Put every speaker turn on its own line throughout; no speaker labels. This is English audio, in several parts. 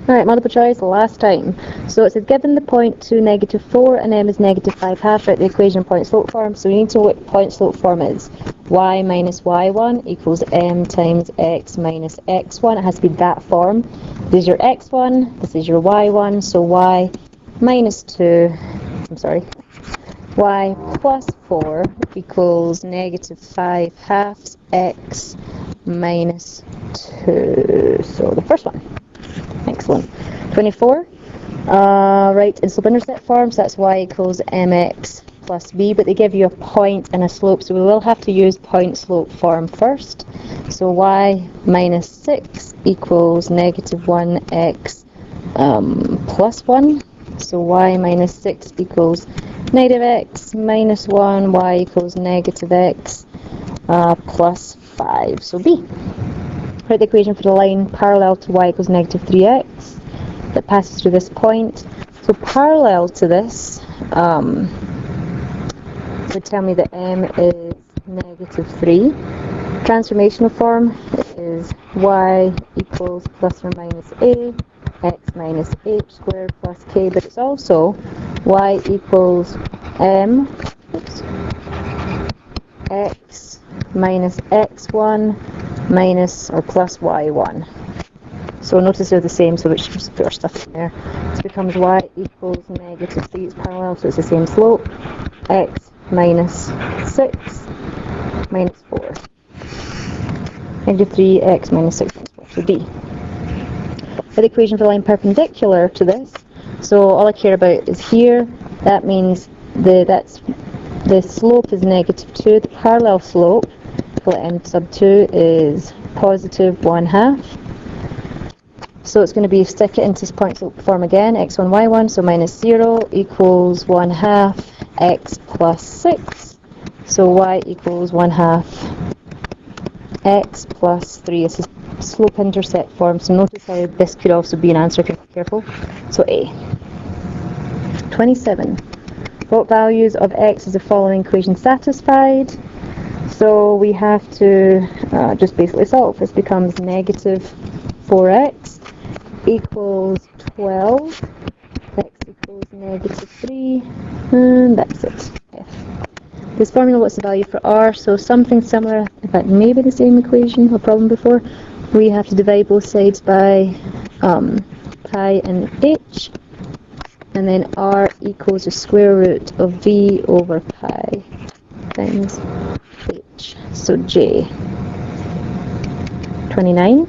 Alright, multiple choice, last time. So it says given the point 2, -4 and m is -5 half, write the equation point slope form. So we need to know what point slope form is. Y minus y1 equals m times x minus x1. It has to be that form. This is your x1, this is your y1, so y minus 2, y plus 4 equals -5 halves x minus 2. So the first one. Excellent. 24. Right, in slope-intercept form, so that's y equals mx plus b, but they give you a point and a slope, so we will have to use point slope form first. So y minus 6 equals -1x plus 1. So y minus 6 equals -x minus 1, y equals -x plus 5. So b. Write the equation for the line parallel to y equals -3x that passes through this point. So parallel to this would tell me that m is -3. Transformational form is y equals plus or minus a, x minus h squared plus k, but it's also y equals m x minus x1 minus or plus y1. So notice they're the same, so we should just put our stuff in there. This becomes y equals -3, it's parallel, so it's the same slope. X minus 6 minus 4. -3x minus 6 minus 4, so D. For the equation for the line perpendicular to this, so all I care about is here. That means the slope is -2. The parallel slope for m sub 2 is +1/2. So it's going to be stick it into point slope form again, x1, y1, so -0 equals 1/2 x plus 6. So y equals 1/2 x plus 3. It's a slope-intercept form, so notice how this could also be an answer, if you're careful. So A. 27. What values of x is the following equation satisfied? So we have to just basically solve. This becomes -4x equals 12, x equals -3, and that's it. F. This formula, what's the value for r? So something similar, in fact maybe the same equation or problem before. We have to divide both sides by pi and h, and then r equals the square root of v over pi times h, so j. 29.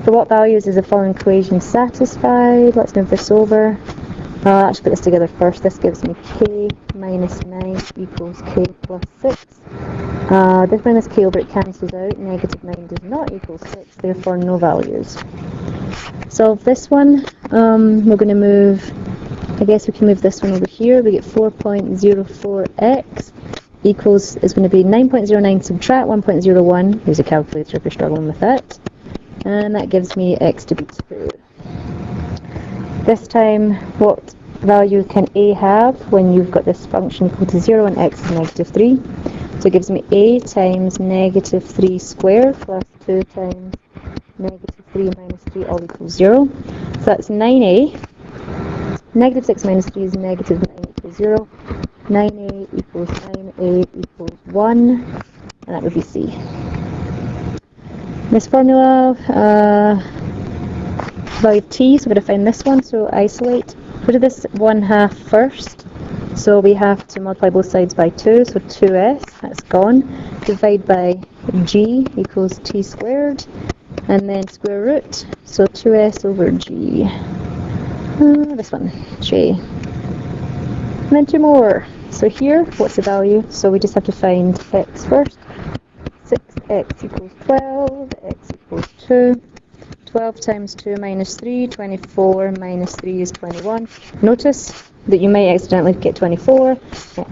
For what values is the following equation satisfied? Let's move this over. I'll actually put this together first. This gives me k minus 9 equals k plus 6. This minus k over it cancels out. -9 does not equal 6, therefore no values. Solve this one. We're going to move, I guess we can move this one over here. We get 4.04x equals, is going to be 9.09 subtract 1.01. Here's a calculator if you're struggling with that. And that gives me x to be 2. This time, what value can a have when you've got this function equal to 0 and x is -3? So it gives me a times -3 squared plus 2 times -3 minus 3 all equals 0. So that's 9a. -6 minus 3 is -9 equals 0. 9a equals 9a equals 1. And that would be C. This formula, value of t, so we're going to find this one, so isolate. Go to this 1/2 first, so we have to multiply both sides by 2, so 2s, that's gone. Divide by g equals t squared, and then square root, so 2s over g. This one, j. And then 2 more. So here, what's the value? So we just have to find x first. 6x equals 12, x equals 2. 12 times 2 minus 3, 24 minus 3 is 21. Notice that you may accidentally get 24,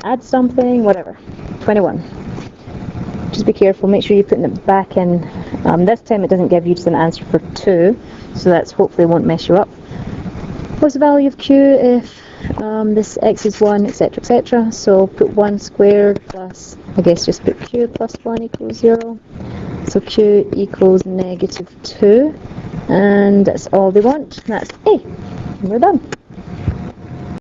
add something, whatever. 21. Just be careful, make sure you're putting it back in. This time it doesn't give you just an answer for 2, so that's hopefully won't mess you up. What's the value of q if this x is 1, etc., etc.? So put 1 squared plus, I guess just put q plus 1 equals 0. So q equals -2. and that's all they want. That's A. And we're done.